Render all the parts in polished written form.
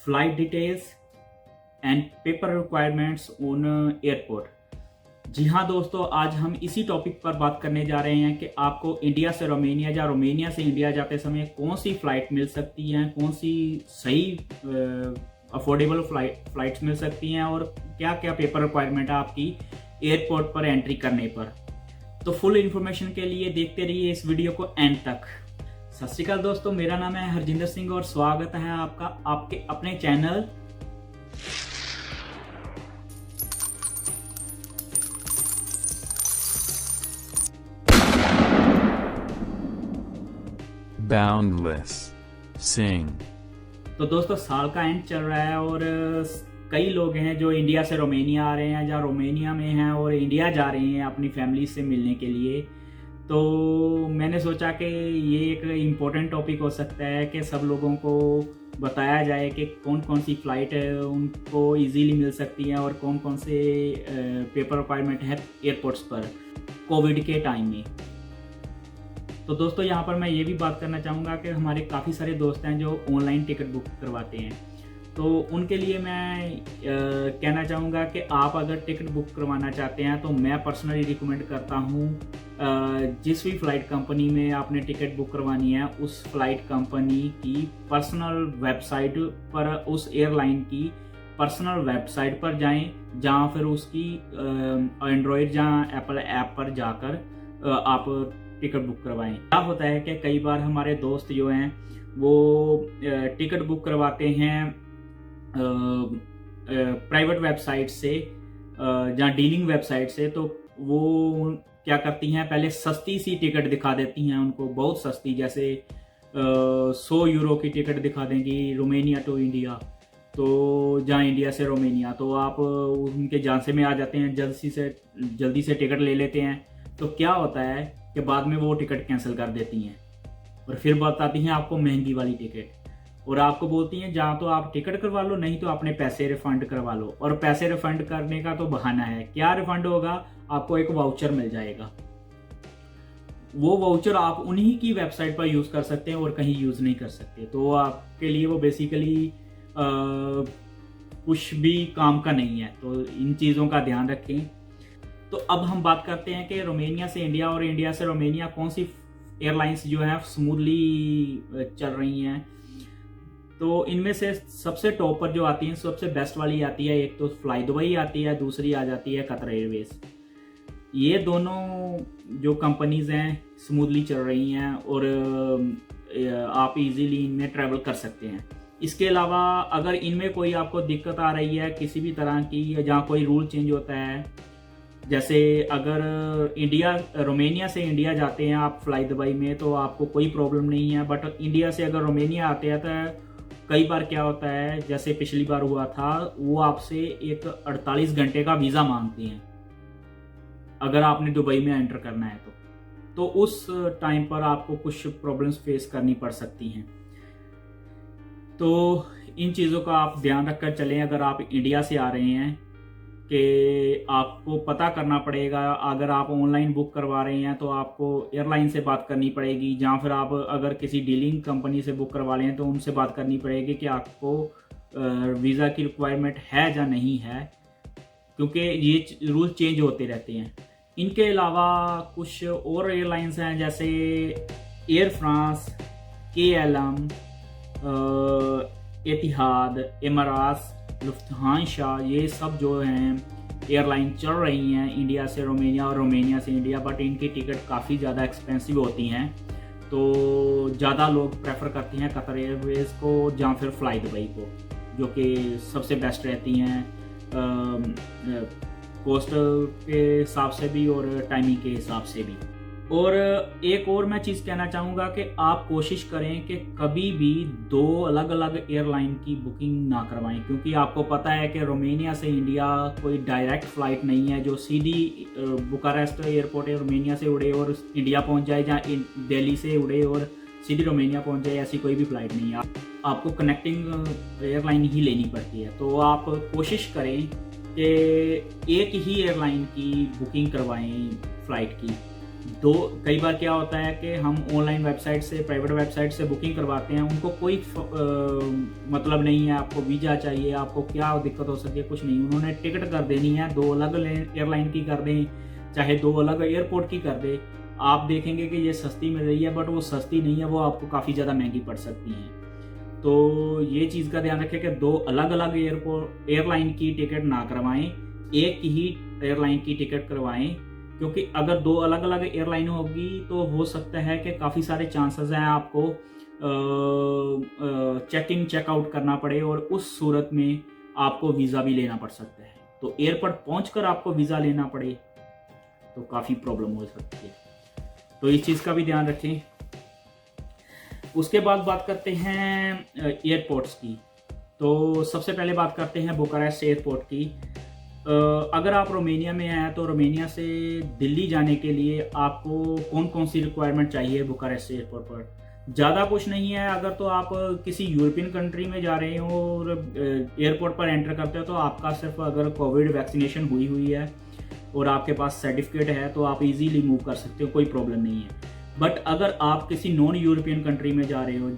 Flight details and paper requirements on airport. जी हाँ दोस्तों, आज हम इसी टॉपिक पर बात करने जा रहे हैं कि आपको इंडिया से रोमेनिया या रोमेनिया से इंडिया जाते समय कौन सी फ़्लाइट मिल सकती हैं, कौन सी सही अफोर्डेबल फ्लाइट्स मिल सकती हैं और क्या क्या पेपर रिक्वायरमेंट है आपकी एयरपोर्ट पर एंट्री करने पर। तो फुल इन्फॉर्मेशन के लिए देखते रहिए इस वीडियो को एंड तक। सत श्री अकाल दोस्तों, मेरा नाम है हरजिंदर सिंह और स्वागत है आपका आपके अपने चैनल बाउंडलेस सिंह। तो दोस्तों, साल का एंड चल रहा है और कई लोग हैं जो इंडिया से रोमेनिया आ रहे हैं या रोमेनिया में हैं और इंडिया जा रहे हैं अपनी फैमिली से मिलने के लिए। तो मैंने सोचा कि ये एक इम्पोर्टेंट टॉपिक हो सकता है कि सब लोगों को बताया जाए कि कौन कौन सी फ़्लाइट उनको इजीली मिल सकती हैं और कौन कौन से पेपर रिक्वायरमेंट है एयरपोर्ट्स पर कोविड के टाइम में। तो दोस्तों, यहाँ पर मैं ये भी बात करना चाहूँगा कि हमारे काफ़ी सारे दोस्त हैं जो ऑनलाइन टिकट बुक करवाते हैं। तो उनके लिए मैं कहना चाहूँगा कि आप अगर टिकट बुक करवाना चाहते हैं तो मैं पर्सनली रिकमेंड करता हूँ जिस भी फ़्लाइट कंपनी में आपने टिकट बुक करवानी है उस फ्लाइट कंपनी की पर्सनल वेबसाइट पर, उस एयरलाइन की पर्सनल वेबसाइट पर जाएं, जहाँ फिर उसकी एंड्रॉयड या एप्पल ऐप पर जाकर आप टिकट बुक करवाएं। क्या होता है कि कई बार हमारे दोस्त जो हैं वो टिकट बुक करवाते हैं प्राइवेट वेबसाइट से या डीलिंग वेबसाइट से। तो वो क्या करती हैं, पहले सस्ती सी टिकट दिखा देती हैं उनको, बहुत सस्ती, जैसे 100 यूरो की टिकट दिखा देंगी रोमेनिया टू इंडिया, तो जहाँ इंडिया से रोमेनिया। तो आप उनके झांसे में आ जाते हैं, जल्दी से टिकट ले लेते हैं। तो क्या होता है कि बाद में वो टिकट कैंसिल कर देती हैं और फिर बताती हैं आपको महंगी वाली टिकट और आपको बोलती हैं जहाँ तो आप टिकट करवा लो, नहीं तो अपने पैसे रिफंड करवा लो। और पैसे रिफंड करने का तो बहाना है, क्या रिफंड होगा, आपको एक वाउचर मिल जाएगा। वो वाउचर आप उन्हीं की वेबसाइट पर यूज़ कर सकते हैं और कहीं यूज़ नहीं कर सकते। तो आपके लिए वो बेसिकली कुछ भी काम का नहीं है। तो इन चीज़ों का ध्यान रखें। तो अब हम बात करते हैं कि रोमेनिया से इंडिया और इंडिया से रोमेनिया कौन सी एयरलाइंस जो है स्मूथली चल रही हैं। तो इनमें से सबसे टॉप पर जो आती हैं, सबसे बेस्ट वाली आती है, एक तो फ्लाई दुबई आती है, दूसरी आ जाती है कतर एयरवेज। ये दोनों जो कंपनीज हैं स्मूथली चल रही हैं और आप इजीली इनमें ट्रैवल कर सकते हैं। इसके अलावा अगर इनमें कोई आपको दिक्कत आ रही है किसी भी तरह की, या जहाँ कोई रूल चेंज होता है, जैसे अगर रोमेनिया से इंडिया जाते हैं आप फ्लाई दुबई में तो आपको कोई प्रॉब्लम नहीं है। बट इंडिया से अगर रोमेनिया आते हैं तो कई बार क्या होता है, जैसे पिछली बार हुआ था, वो आपसे एक 48 घंटे का वीज़ा मांगते हैं अगर आपने दुबई में एंटर करना है तो उस टाइम पर आपको कुछ प्रॉब्लम्स फेस करनी पड़ सकती हैं। तो इन चीज़ों का आप ध्यान रखकर चलें। अगर आप इंडिया से आ रहे हैं कि आपको पता करना पड़ेगा, अगर आप ऑनलाइन बुक करवा रहे हैं तो आपको एयरलाइन से बात करनी पड़ेगी, जहाँ फिर आप अगर किसी डीलिंग कंपनी से बुक करवा लें तो उनसे बात करनी पड़ेगी कि आपको वीज़ा की रिक्वायरमेंट है या नहीं है, क्योंकि ये रूल चेंज होते रहते हैं। इनके अलावा कुछ और एयरलाइंस हैं जैसे एयर फ्रांस, KLM, एतिहाद, एमिरेट्स, लुफ्थहांसा, ये सब जो हैं एयरलाइन चल रही हैं इंडिया से रोमेनिया और रोमेनिया से इंडिया। बट इनकी टिकट काफ़ी ज़्यादा एक्सपेंसिव होती हैं, तो ज़्यादा लोग प्रेफर करते हैं कतर एयरवेज़ को या फिर फ्लाई दुबई को, जो कि सबसे बेस्ट रहती हैं कॉस्ट के हिसाब से भी और टाइमिंग के हिसाब से भी। और एक और मैं चीज़ कहना चाहूँगा कि आप कोशिश करें कि कभी भी 2 अलग अलग एयरलाइन की बुकिंग ना करवाएं, क्योंकि आपको पता है कि रोमेनिया से इंडिया कोई डायरेक्ट फ़्लाइट नहीं है जो सीधी बुकारेस्ट एयरपोर्ट रोमेनिया से उड़े और इंडिया पहुंच जाए, या दिल्ली से उड़े और सीधी रोमेनिया पहुंच जाए, ऐसी कोई भी फ़्लाइट नहीं है। आपको कनेक्टिंग एयरलाइन ही लेनी पड़ती है। तो आप कोशिश करें कि एक ही एयरलाइन की बुकिंग करवाएं फ़्लाइट की, कई बार क्या होता है कि हम ऑनलाइन वेबसाइट से, प्राइवेट वेबसाइट से बुकिंग करवाते हैं, उनको कोई मतलब नहीं है, आपको वीज़ा चाहिए, आपको क्या दिक्कत हो सकती है, कुछ नहीं। उन्होंने टिकट कर देनी है, 2 अलग एयरलाइन की कर दें, चाहे 2 अलग एयरपोर्ट की कर दे। आप देखेंगे कि ये सस्ती मिल रही है, बट वो सस्ती नहीं है, वो आपको काफ़ी ज़्यादा महंगी पड़ सकती हैं। तो ये चीज़ का ध्यान रखें कि 2 अलग अलग एयरलाइन की टिकट ना करवाएं, एक ही एयरलाइन की टिकट करवाएं, क्योंकि अगर 2 अलग अलग एयरलाइन होगी तो हो सकता है कि काफ़ी सारे चांसेस हैं आपको चेक इन चेक आउट करना पड़े, और उस सूरत में आपको वीज़ा भी लेना पड़ सकता है। तो एयरपोर्ट पहुंचकर आपको वीज़ा लेना पड़े तो काफ़ी प्रॉब्लम हो सकती है। तो इस चीज़ का भी ध्यान रखें। उसके बाद बात करते हैं एयरपोर्ट्स की। तो सबसे पहले बात करते हैं बुकारेस्ट एयरपोर्ट की। अगर आप रोमेनिया में हैं तो रोमेनिया से दिल्ली जाने के लिए आपको कौन कौन सी रिक्वायरमेंट चाहिए बुकारेस्ट एयरपोर्ट पर? ज़्यादा कुछ नहीं है। अगर तो आप किसी यूरोपियन कंट्री में जा रहे हो और एयरपोर्ट पर एंटर करते हो तो आपका सिर्फ अगर कोविड वैक्सीनेशन हुई है और आपके पास सर्टिफिकेट है तो आप इजीली मूव कर सकते हो, कोई प्रॉब्लम नहीं है। बट अगर आप किसी नॉन यूरोपियन कंट्री में जा रहे हो,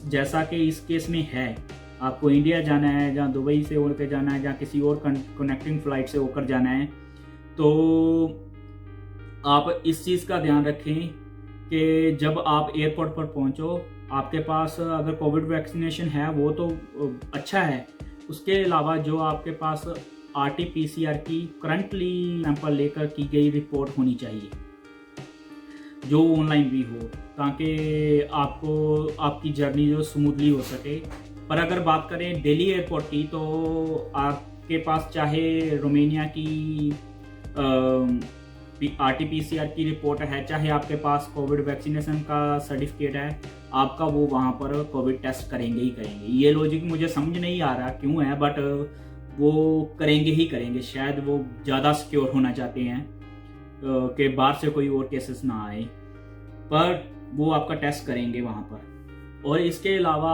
जैसा कि इस केस में है, आपको इंडिया जाना है, जहाँ दुबई से होकर जाना है, जहाँ किसी और कनेक्टिंग फ्लाइट से होकर जाना है, तो आप इस चीज़ का ध्यान रखें कि जब आप एयरपोर्ट पर पहुँचो, आपके पास अगर कोविड वैक्सीनेशन है वो तो अच्छा है, उसके अलावा जो आपके पास RT-PCR की करंटली सैंपल लेकर की गई रिपोर्ट होनी चाहिए, जो ऑनलाइन भी हो, ताकि आपको आपकी जर्नी जो स्मूथली हो सके। पर अगर बात करें दिल्ली एयरपोर्ट की, तो आपके पास चाहे रोमेनिया की RT-PCR की रिपोर्ट है, चाहे आपके पास कोविड वैक्सीनेशन का सर्टिफिकेट है, आपका वो वहाँ पर कोविड टेस्ट करेंगे ही करेंगे। ये लॉजिक मुझे समझ नहीं आ रहा क्यों है, बट वो करेंगे ही करेंगे। शायद वो ज़्यादा सिक्योर होना चाहते हैं कि बाहर से कोई और केसेस ना आए, पर वो आपका टेस्ट करेंगे वहाँ पर। और इसके अलावा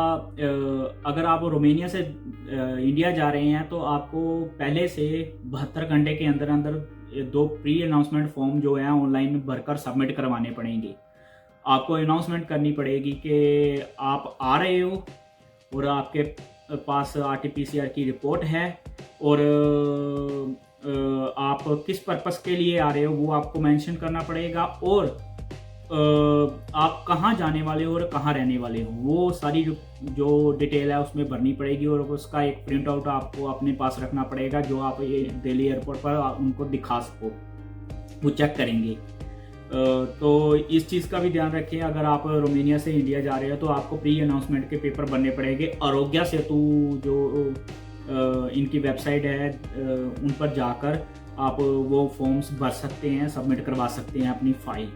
अगर आप रोमेनिया से इंडिया जा रहे हैं तो आपको पहले से 72 घंटे के अंदर अंदर 2 प्री अनाउंसमेंट फॉर्म जो है ऑनलाइन भरकर सबमिट करवाने पड़ेंगे। आपको अनाउंसमेंट करनी पड़ेगी कि आप आ रहे हो और आपके पास RT-PCR की रिपोर्ट है, और आप किस पर्पस के लिए आ रहे हो वो आपको मेंशन करना पड़ेगा, और आप कहाँ जाने वाले हो और कहाँ रहने वाले हो वो सारी जो डिटेल है उसमें भरनी पड़ेगी, और उसका एक प्रिंट आउट आपको अपने पास रखना पड़ेगा जो आप ये दिल्ली एयरपोर्ट पर उनको दिखा सको, वो चेक करेंगे। तो इस चीज़ का भी ध्यान रखें। अगर आप रोमेनिया से इंडिया जा रहे हो तो आपको प्री अनाउंसमेंट के पेपर बनने पड़ेंगे। आरोग्य सेतु जो इनकी वेबसाइट है उन पर जाकर आप वो फॉर्म्स भर सकते हैं, सबमिट करवा सकते हैं अपनी फाइल।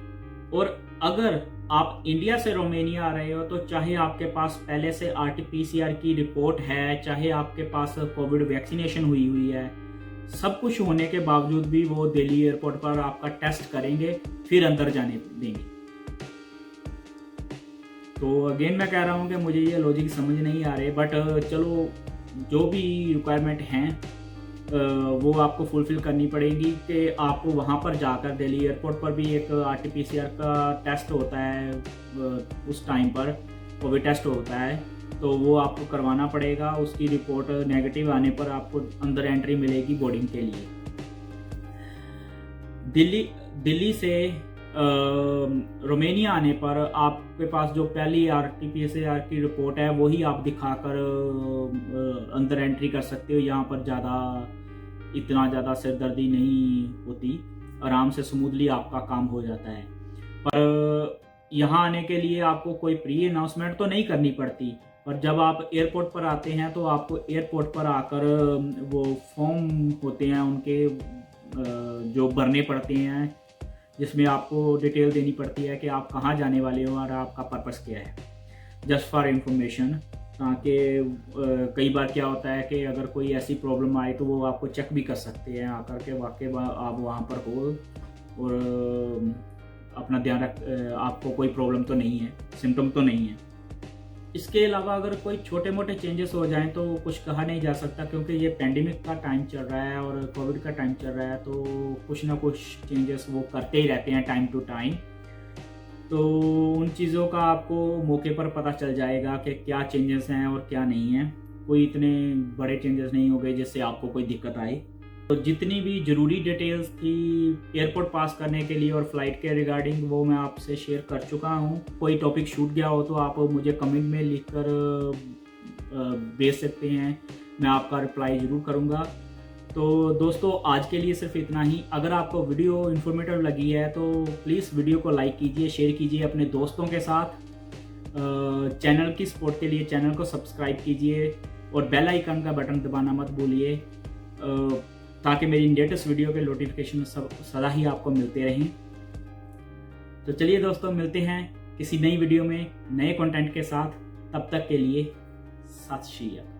और अगर आप इंडिया से रोमेनिया आ रहे हो तो चाहे आपके पास पहले से RT-PCR की रिपोर्ट है, चाहे आपके पास कोविड वैक्सीनेशन हुई है, सब कुछ होने के बावजूद भी वो दिल्ली एयरपोर्ट पर आपका टेस्ट करेंगे, फिर अंदर जाने देंगे। तो अगेन मैं कह रहा हूँ कि मुझे ये लॉजिक समझ नहीं आ रहे, बट चलो जो भी रिक्वायरमेंट हैं वो आपको फुलफिल करनी पड़ेगी कि आपको वहाँ पर जाकर दिल्ली एयरपोर्ट पर भी एक RT-PCR का टेस्ट होता है, उस टाइम पर कोविड टेस्ट होता है, तो वो आपको करवाना पड़ेगा। उसकी रिपोर्ट नेगेटिव आने पर आपको अंदर एंट्री मिलेगी बोर्डिंग के लिए। दिल्ली से रोमेनिया आने पर आपके पास जो पहली RT-PCR की रिपोर्ट है वही आप दिखाकर अंदर एंट्री कर सकते हो। यहाँ पर इतना ज़्यादा सिरदर्दी नहीं होती, आराम से स्मूथली आपका काम हो जाता है। पर यहाँ आने के लिए आपको कोई प्री अनाउंसमेंट तो नहीं करनी पड़ती, पर जब आप एयरपोर्ट पर आते हैं तो आपको एयरपोर्ट पर आकर वो फॉर्म होते हैं उनके जो भरने पड़ते हैं, जिसमें आपको डिटेल देनी पड़ती है कि आप कहाँ जाने वाले हो और आपका पर्पस क्या है, जस्ट फॉर इंफॉर्मेशन। ताकि कई बार क्या होता है कि अगर कोई ऐसी प्रॉब्लम आए तो वो आपको चेक भी कर सकते हैं आकर के वाकई आप वहाँ पर हो और अपना ध्यान रख, आपको कोई प्रॉब्लम तो नहीं है, सिम्टम तो नहीं है। इसके अलावा अगर कोई छोटे मोटे चेंजेस हो जाएं तो कुछ कहा नहीं जा सकता, क्योंकि ये पेंडेमिक का टाइम चल रहा है और कोविड का टाइम चल रहा है, तो कुछ ना कुछ चेंजेस वो करते ही रहते हैं टाइम टू टाइम। तो उन चीज़ों का आपको मौके पर पता चल जाएगा कि क्या चेंजेस हैं और क्या नहीं है। कोई इतने बड़े चेंजेस नहीं हो गए जिससे आपको कोई दिक्कत आए। तो जितनी भी ज़रूरी डिटेल्स थी एयरपोर्ट पास करने के लिए और फ्लाइट के रिगार्डिंग वो मैं आपसे शेयर कर चुका हूँ। कोई टॉपिक छूट गया हो तो आप मुझे कमेंट में लिखकर भेज सकते हैं, मैं आपका रिप्लाई ज़रूर करूँगा। तो दोस्तों आज के लिए सिर्फ इतना ही। अगर आपको वीडियो इन्फॉर्मेटिव लगी है तो प्लीज़ वीडियो को लाइक कीजिए, शेयर कीजिए अपने दोस्तों के साथ। चैनल की सपोर्ट के लिए चैनल को सब्सक्राइब कीजिए और बेल आइकन का बटन दबाना मत भूलिए, ताकि मेरी लेटेस्ट वीडियो के नोटिफिकेशन सदा ही आपको मिलते रहें। तो चलिए दोस्तों, मिलते हैं किसी नई वीडियो में नए कंटेंट के साथ। तब तक के लिए सत श्री अकाल।